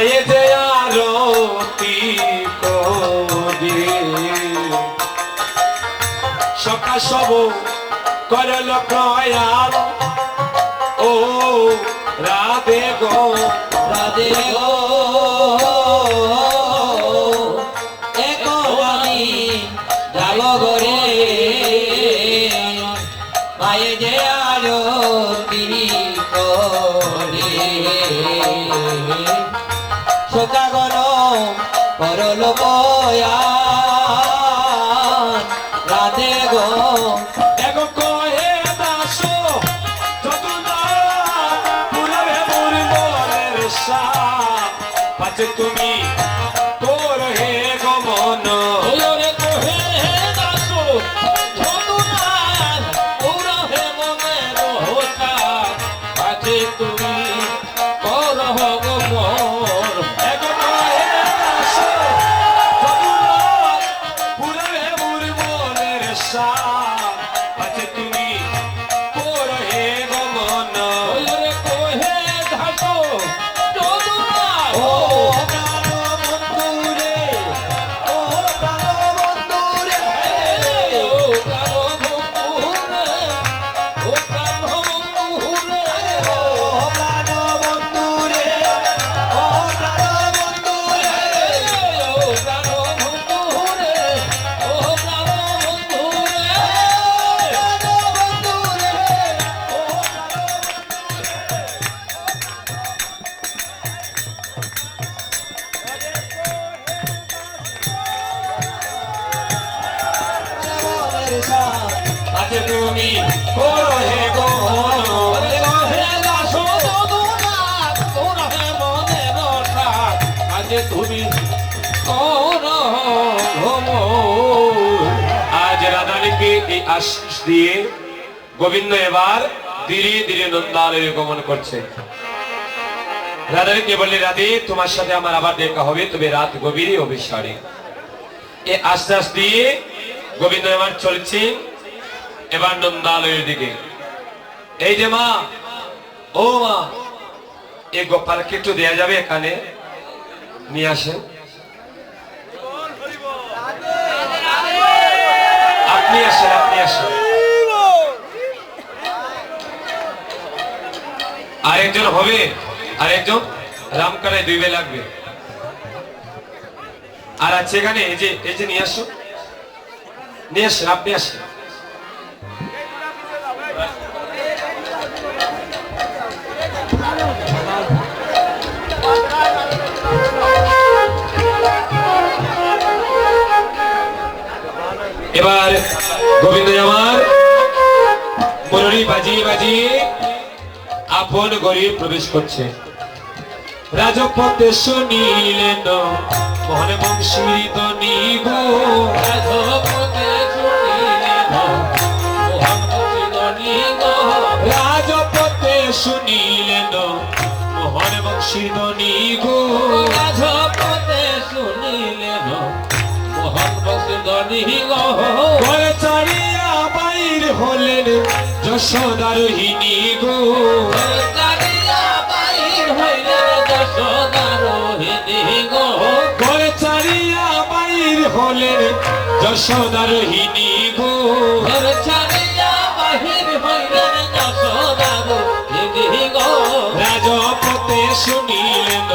মায়ে যে আরতি করি সকা সব করল প্রয়াণ ও রাধে গো রাধে গো একবানি জাগো গরে মায়ে যে আরতি করে সকাগণ করল প্রয়াণ রাধে গো এগো কহে দাসো যতনা পুরবে মোর মনের সাপ পাছে তুমি তোর হে গো মন ওরে কহে দাসো যতনা পুরবে মনের হোতা পাছে তুমি করহ গো মোর এগো কহে দাসো যতনা পুরবে মোর মনের সাপ পাছে তুমি তোর হে গো মন ওরে কহে দাসো যতনা ও প্রাণ বন্ধুরে ও প্রাণ বন্ধুরে ও প্রাণ বন্ধুরে ও প্রাণ বন্ধুরে ও প্রাণ বন্ধুরে ও প্রাণ বন্ধুরে ও প্রাণ বন্ধুরে ও প্রাণ বন্ধুরে আজ তুমি করো হে গো ওরে কহে দাসো যতনা পুরবে মনের হোতা পাছে তুমি করহ গো মোর আজ রাধানীকে এই আশীষ দিয়ে গোবিন্দ এবার ধীরে ধীরে নন্দালয়ে গমন করছে। রাধানীকে বললে রাধে তোমার সাথে আমার আবার দেখা হবে, তবে রাত গভীরে অবিসারে। এ আস্তে আস্তে দিয়ে গোবিন্দ এবার চলছে এবার নন্দালয়ের দিকে। এই যে মা, ও মা, এই গোপালকে একটু দেয়া যাবে, এখানে নিয়ে আসেন। আপনি আসেন, আপনি আসেন। আরেকজন হবে, আরেকজন রামকানায় 2 বে লাগবে। আর আছে এখানে, এই যে নিয়ে আসো, নিয়ে আসেন, আপনি আসেন। এবার গোবিন্দ আমার মুরলী বাজিয়ে বাজিয়ে আপন ঘরে প্রবেশ করছে। রাজপথে শুনিলেন মোহন বংশীর ধ্বনি গো, রাজপথে শুনিলেন মোহন বংশীধ্বনি গো, রাজপথে শুনিলেন মোহন বংশীর ধ্বনি গো, রাজপথে শুনিলেন মোহন বংশীধ্বনি গো, ঘরে ছাড়িয়া বাইর হলেন যশোদারোহিণী গো, চারিয়া বাহির হইলেন যশোদারোহিণী গো, ঘরে ছাড়িয়া বাইর হলেন যশোদারোহিণী গো, ঘর ছাড়িয়া বাহির হইলেন যশোদারোহিণী গো, রাজপথে শুনিলেন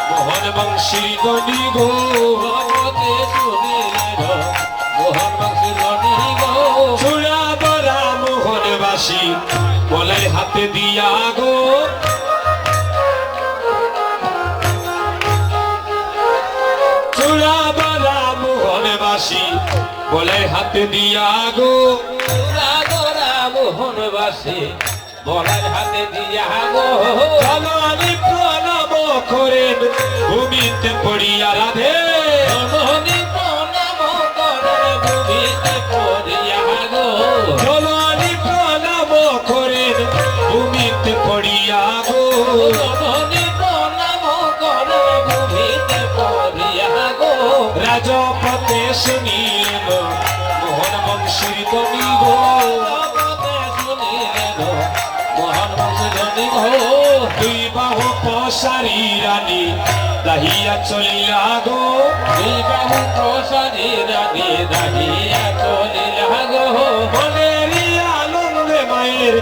মোহন বংশীর ধ্বনি গো, রাজপথে শুনিলেন মোহন বংশীধ্বনি গো, চূড়া ধরা মোহনবাসী বলাই হাতে দিয়া গো, চূড়া ধরা মোহনবাসী বলাই হাতে দিয়া গো, রাগরা মোহনবাসী বলার হাতে দিয়া গো, চলো আমি প্রণাম করেন ভূমিতে পড়িয়া রাধে, জননী প্রণাম করে ভূমিতে পড়িয়া গো, চলো আমি প্রণাম করেন ভূমিতে পড়িয়া গো, জননী প্রণাম করে ভূমিতে পড়িয়া গো, রাজপথে শুনিলেন মোহন বংশীর ধ্বনি গো, রাজপথে শুনিলেন মোহন বংশীধ্বনি গো, 2 বাহু পসারি রানী দাহিয়া চলিলা গো বিবাহু প্রসাদে রাধে দাহিয়া চলিলা গো মনেরই আনন্দে মায়ের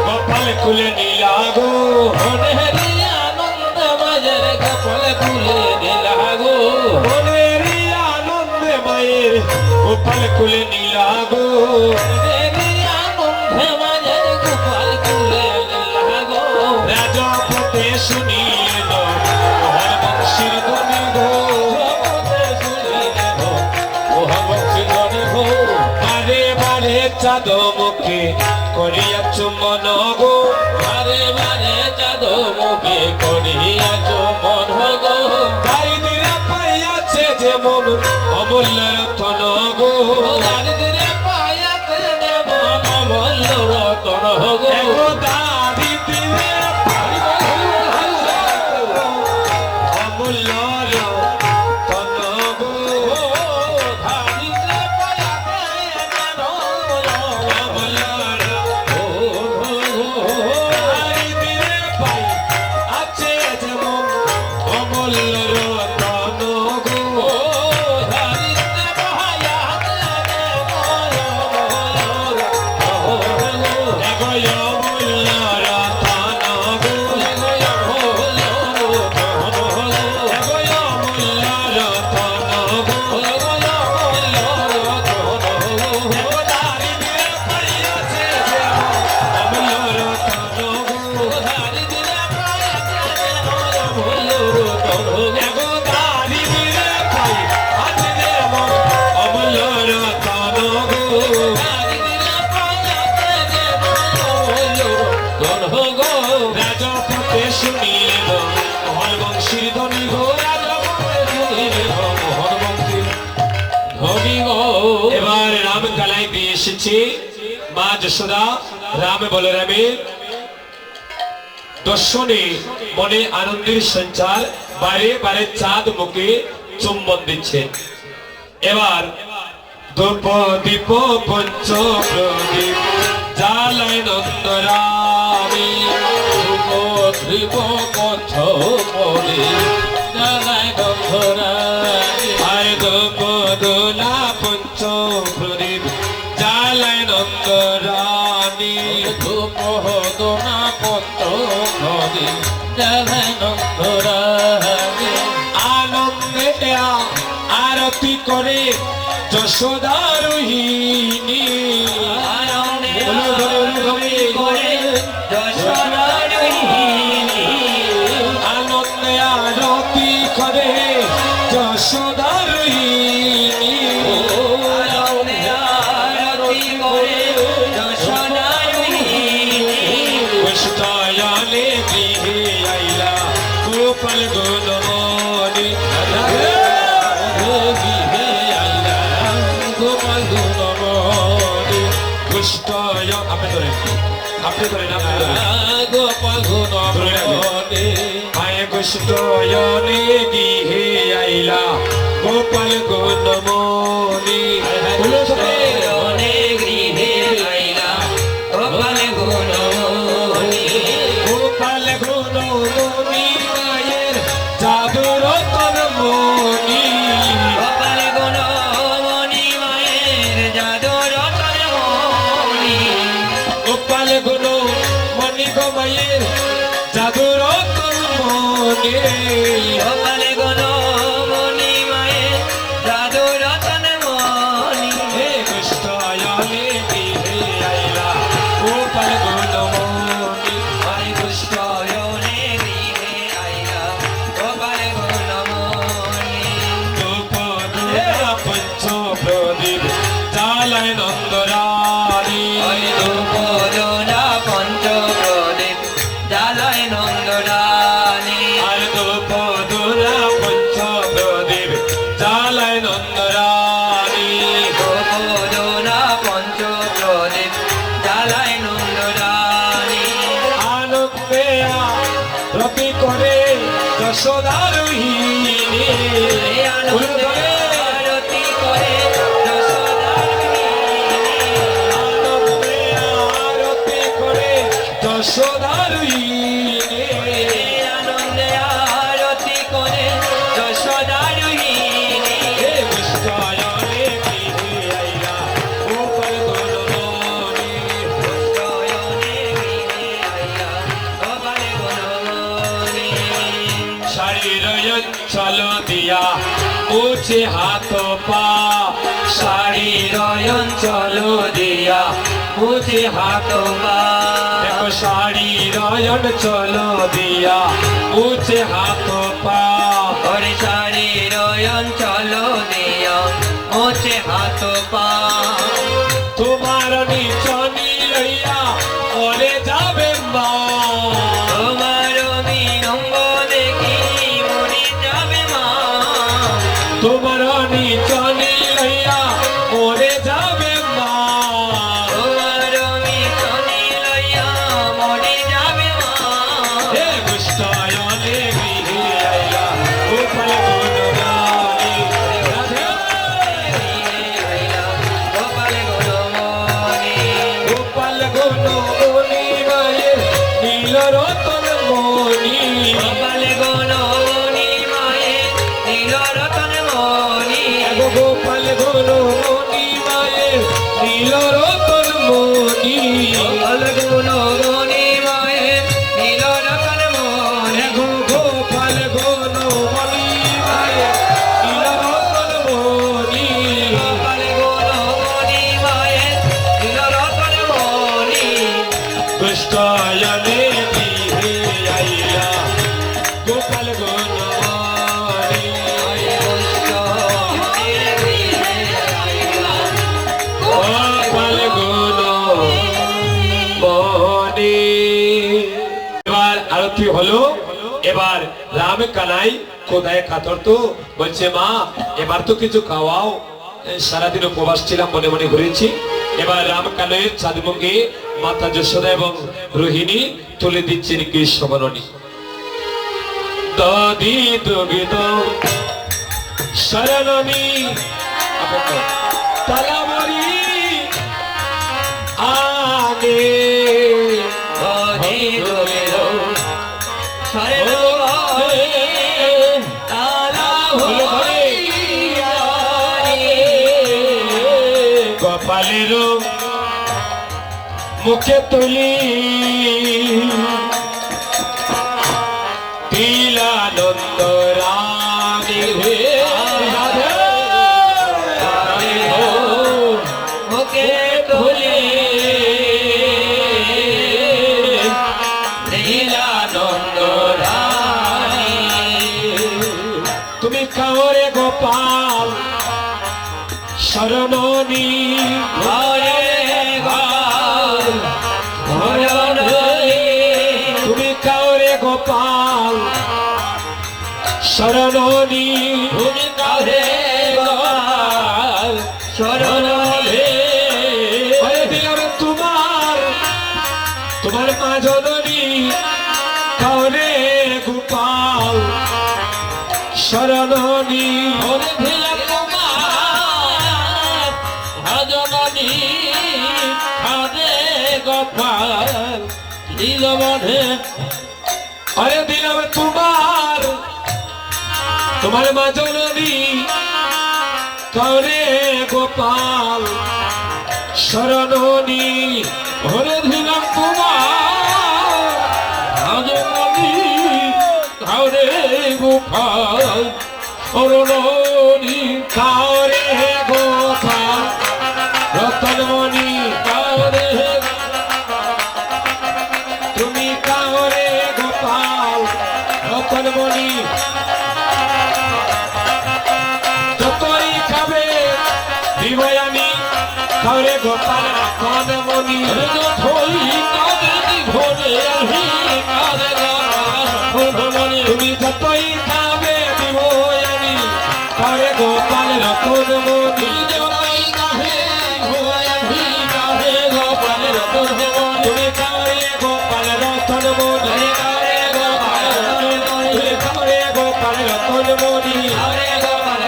কপাল খুলে নিলা গো মনেরি আনন্দ বাজার কপাল খুলে দিলা গো মনেরই আনন্দে মায়ের কপাল খুলে নিলা গো মনেরি আনন্দ বাজার কপাল খুলে দিলা গো রাজপথে শুনিলেন মহান বংশীর ধ্বনি গো জগতে শুনিলে গো মহাবংশী ধ্বনি গো বারে বারে চাঁদ মুখে করিয়া চুম্বন গো বারে বারে চাঁদ মুখে করিয়া চুম্বন গো দারিদ্র্য পাইয়াছে যেমন অমূল্য রতন গো দারিদ্র্যে পায়াতে দেব অমূল্য রতন গো এগো দারিদ্র্যে অমূল্য রতন গো দারিদ্র্যে পায়াতে দেব অমূল্য দারিদ্র্যে পাই আছে যেমন অমূল্য রতন গো দারিদ্র্যে পায়াতে দেব এগো অমূল্য রতন গো রাজপথে শুনিলেন মহান বংশীর ধ্বনি গো এবার রাম কালাই দিয়ে এসেছে মা যশোদা রাম বলরামের দর্শনে মনে আনন্দের সঞ্চার বারে বারে চাঁদ মুখে চুম্বন দিচ্ছেন এবার ধূপ দীপ পঞ্চ প্রদীপ জ্বালায় নন্দরামী ধ্রুব কচ্ছ পরে জানায় গন্ধরায় আর ধূপ দোলা পঞ্চ প্রদীপ জ্বালায় নন্দরামী ধূপ দোনা পত্র নদী জানায় গন্ধরায় আনন্দে আরতি করে যশোদা রোহিণী আনন্দে আরতি করে যশোদা রোহিণী পুষ্টয়নে গৃহে আইলা গোপাল গুণমণি পুষ্টয় আপনি ধরেন আপনি ধরেন গোপাল গুণমণি আয় পুষ্টয়নে গৃহে আইলা গোপাল গুণমণি গোপাল গুণমণি মায়ের জাদুর তন মণি গোপাল গুণমণি গো মায়ের জাদুর তন মণি হে পুষ্টয়নে গৃহে আইলা গোপাল গুণমণি ধূপ দোলা পঞ্চ প্রদীপ জ্বালায় নন্দরানী আর ধূপ দোলা পঞ্চ প্রদীপ জ্বালায় নন্দরানী আনন্দে রতি করে যশোদা রোহিণী আনন্দে আরতি করে যশোদা রোহিণী শাড়ির অঞ্চল দিয়া মুছে হাত পা, শাড়ির অঞ্চল দিয়া মুছে হাত পা, দেখো শাড়ির অঞ্চল দিয়া মুছে হাত পা, ওরে শাড়ির অঞ্চল দিয়া মুছে হাত পা, তোমার নিচনি লইয়া ওরে যাবে মা, তোমার বিলম্ব দেখি মরে যাবে মা, তোমার নিচনি লইয়া ওরে যাবে মা, তোমার মিশনি লইয়া মরে যাবে মা, হে কৃষ্ণায়নে গৃহে আইলা গোপাল গুণগানে, রাধে গোপাল গুণমণি, গোপাল গুণমণি মায়ের নীল রতন মণি, গোপাল গুণমণি মায়ের নীল রতন মণি, এগো গোপাল গুণমণি মায়ের নীল রতন মণি, গোপাল গুণমণি মায়ের নীল রতন মণি, এগো গোপাল গুণমণি মায়ের নীল রতন মণি, গোপাল গুণমণি মায়ের নীল রতন মণি, কৃষ্ণায়নে গৃহে আইলা গোপাল গুণমণি, গোপাল গুণমণি। এবার আরতি হলো, এবার রাম কানাই কোথায় কাতর তো বলছে মা এবার তো কিছু খাওয়াও, সারাদিন উপবাস ছিলাম মনে মনে ঘুরেছি। এবার রাম কানাইয়ের চাঁদমুখে মাতা যশোদা এবং রোহিণী তুলে দিচ্ছেন কৃষ্ণ বরণী। দাদি দুগিত শরণী তালামরি আগে গদি দুবেদ শরণ তালা গোপালের মুখে তুলি তিলানন্দ রানী হে রাধে, মুখে তুলে লীলানন্দ রানী, তুমি কাওরে গোপাল শরণী, ঘরে ঘর ঘরণী, তুমি কাওরে গোপাল শরণী, তুমি কারে গোপাল শরণী, ওরে দিলাম তোমার তোমার মা জননী কাওরে গোপাল শরণী, ওরে দিলাম তোমার ভজননী খাদে গোপাল লীলবনে, আরে দিলাম তোমার তোমার মা জননী কাওরে গোপাল শরণী, ওরে দিলাম তোমার ভজননী খাদে গোপাল অরণী, কাওরে গোপাল রতনমণি, কারে তুমি কাওরে গোপাল রতনমণি, যতই খাবে দিবই আমি কাওরে গোপাল রতনমণি, যতই কাঁদে ভোরে আহি কাঁদে ভজননী, তুমি যতই খাবে দিবই আমি কাওরে গোপাল রতনমণি, যতই কাহে ভোরে আহি কাঁদে গোপাল রতনমণি, তুমি কাওরে গোপাল রতনমণি, ঘরে গোপাল তুমি কাওরে গোপাল রতনমণি, ঘরে গোপাল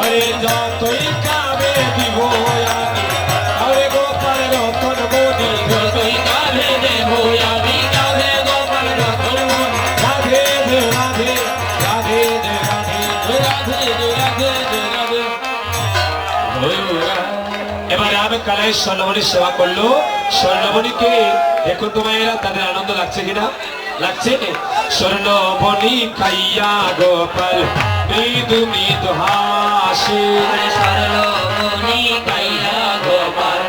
আরে যতই খাবে দিবই আমি কাওরে গোপাল রতনমণি, যতই কাঁদে ভোরে আহি কাঁদে গোপাল রতনমণি, রাধে রাধে রাধে রাধে। রাধে রাধে রাধে এবার রাম কানাই স্বর্ণমণির সেবা করলো। স্বর্ণমণিকে দেখুন তো মায়েরা, তাদের আনন্দ লাগছে কিনা। লাগছে স্বর্ণ বনি খাইয়া গোপাল মৃদু মৃদু হাসে সরলমণি কাইয়া গোপাল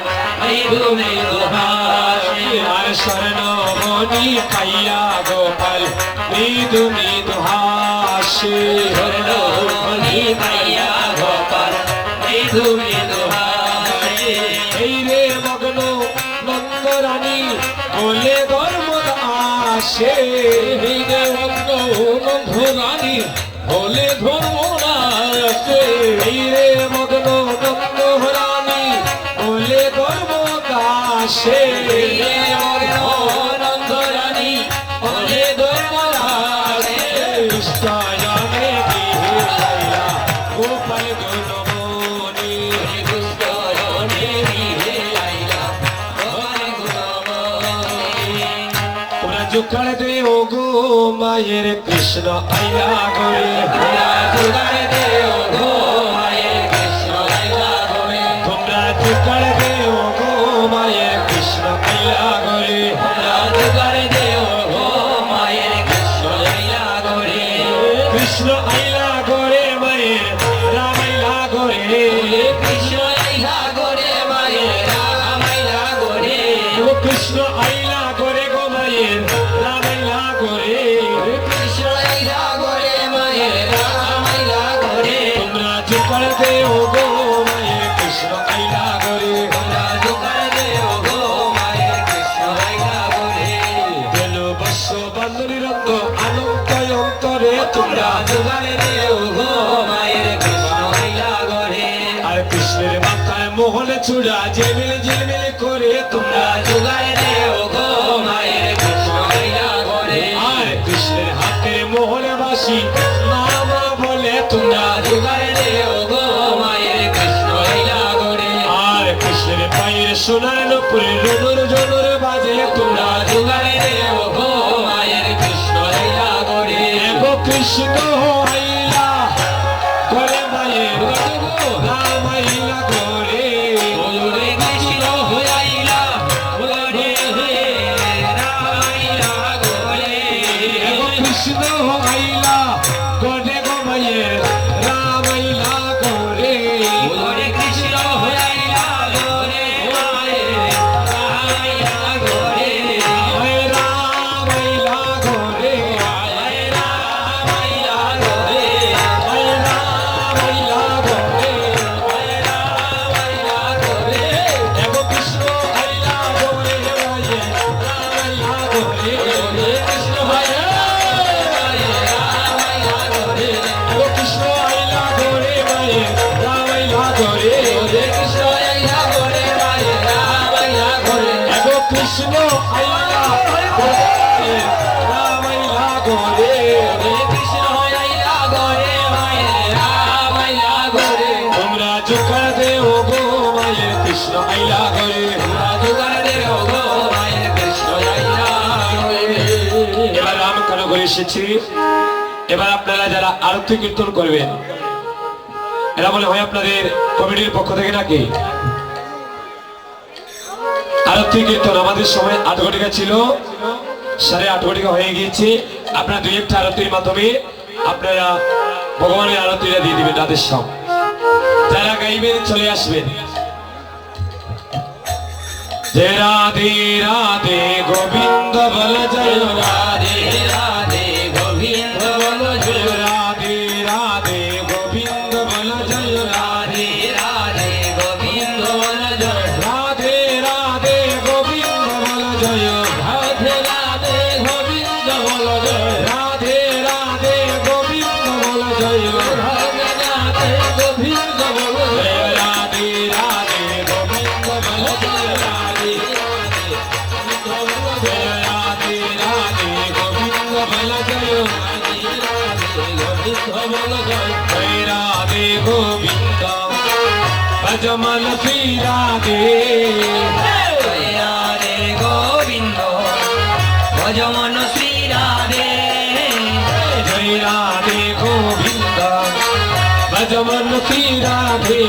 মৃদু মৃদু হাসে আর স্বর্ণ বনি খাইয়া গোপাল মৃদু মৃদু হাসে সরলমণি কাইয়া গোপাল মৃদু মৃদু হাসে এই রে মগ্ন নন্দরানী বলে গর্মদ আসে এই যে অগ্ন বন্ধুরানী হলে ধর্ম নাচে এই রে মগ্ন নন্দরানী বলে গর্মদ আসে নন্দরানী হলে ধর্ম হাসে দুষ্টায়নে গৃহে লাইলা গোপাল গুণমণি দুষ্টজনে গৃহে আইলা গোপাল গুণমণি তোমরা জোগাড় দে ও গো মায়ের কৃষ্ণ আইলা গরে জোগাড় দেও গো মায়ের কৃষ্ণ আইলা গরে তোমরা জোগাড় দে ও গো মায়ের কৃষ্ণ আইলা গরে জোগাড় দেও গো মায়ের কৃষ্ণ আইলা গরে কৃষ্ণ আইলা গরে মায়ের রাম আইলা গরে কৃষ্ণ আইলা গরে মায়ের রাম আইলা গরে ও কৃষ্ণ আইলা গরে গো মায়ের রাম আইলা গরে কৃষ্ণ আইলা গরে মায়ের রাম আইলা গরে তোমরা জোগাড় দে ও গো মায়ের কৃষ্ণ আইলা গরে জোগাড় দেও গো মায়ের কৃষ্ণ আইলা গরে বেল বস্য বান্দরী রঙ্গ আনন্দ অন্তরে তোমরা জোগাড় দেও গো মায়ের কৃষ্ণ আইলা গরে আর কৃষ্ণের মাথায় মোহনে চূড়া ঝিলমিল ঝিলমিল করে তোমরা জোগাড় দেও গো মায়ের কৃষ্ণ আইলা গরে আর কৃষ্ণের হাতে মোহনে বাসি মামা বলে তোমরা জোগাড় দেও গো মায়ের কৃষ্ণ আইলা গরে আর কৃষ্ণের পায়ের সোনার নপুরে রনুর জনুর বাজে তোমরা জোগাড় দেও গো মায়ের কৃষ্ণ আইলা গরে গো কৃষ্ণ আইলা করে মায়ের রাম আইলা করে ওরে কৃষ্ণ আইলা ওরে রাম আইলা গরে গো কৃষ্ণ আইলা করে গো মায়ের রাম আইলা করে ওরে কৃষ্ণ আইলা গরে মায়ের রাম আইলা গরে রাম আইলা করে রাম আইলা গরে রাম আইলা করে রাম আইলা গরে গো কৃষ্ণ আইলা করে মায়ের রাম আইলা করে ওরে কৃষ্ণ রাম আইলা গরে গো কৃষ্ণ আইলা করে মায়ের রাম আইলা করে ওরে কৃষ্ণ আইলা গরে মায়ের রাম আইলা গরে গো কৃষ্ণ আইলা করে রাম আইলা করে ওরে কৃষ্ণ আইলা গরে মায়ের রাম আইলা গরে তোমরা জোগাড় দে ও গো মায়ের কৃষ্ণ আইলা করে জোগাড় দেও গো মায়ের কৃষ্ণ আইলা গরে এবার রাম কেন করে এসেছি এবার আপনারা যারা আরতি কীর্তন করবেন এরা বলে হয় আপনাদের কমিটির পক্ষ থেকে নাকি আরতি কীর্তন আমাদের সময় 8 ঘটিকা ছিল 8:30 ঘটিকা হয়ে গিয়েছে আপনারা দুই একটা আরতির মাধ্যমে আপনারা ভগবানের আরতিটা দিয়ে দিবেন তাদের সব যারা গাইবেন চলে আসবেন যে রাধে রাধে গোবিন্দ বল জয় রাধে রাধে গোবিন্দ বল জয় রাধে রাধে গোবিন্দ বল জয় রাধে রাধে গোবিন্দ বল জয় রাধে রাধে গোবিন্দ বল জয় রাধে রাধে গোবিন্দ বল জয় রাধে রাধে গোবিন্দ বল জয় রাধে রাধে গোবিন্দ বল জয় রাধে রাধে গোবিন্দ বল জয় রাধে রাধে রাধে গোবিন্দ বল জয় গোবিন্দ বল জয় রাধে গোবিন্দ ভজমন শ্রী রাধে রাধে গোবিন্দ ভজমন শ্রী রাধে জয় রাধে গোবিন্দ ভজমন শ্রী রাধে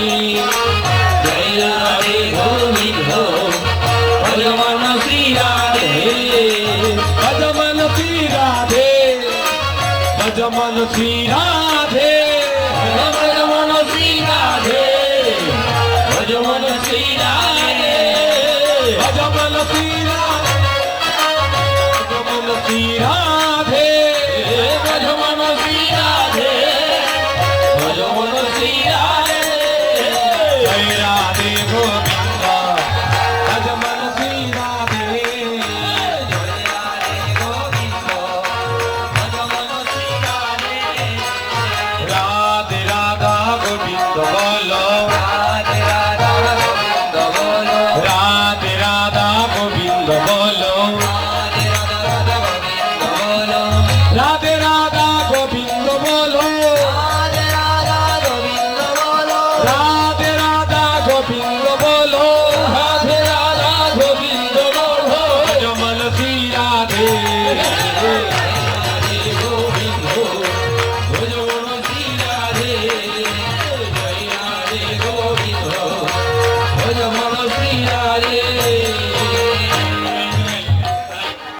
জয় রাধে গোবিন্দ ভজমন শ্রী রাধে ভজমন শ্রী শ্রী রাধে ভজমন শ্রী রাধে ভজমন শ্রী রাধে ভজমন শ্রী রাধে ভজমন শ্রী রাধে ভজমন শ্রী রাধে ভজমন শ্রী রাধে জয় রাধে গোবিন্দ ভজমন শ্রী রাধে রাধে রাধা গোবিন্দ বলো রাধে রাধা গোবিন্দ বলো রাধে রাধা গোবিন্দ বলো রাধে রাধা গোবিন্দ বলো রাধে রাধা গোবিন্দ বলো ভজমন শ্রী রাধে গোবিন্দ ভজমন শ্রী রাধে জয় রাধে গোবিন্দ ভজমন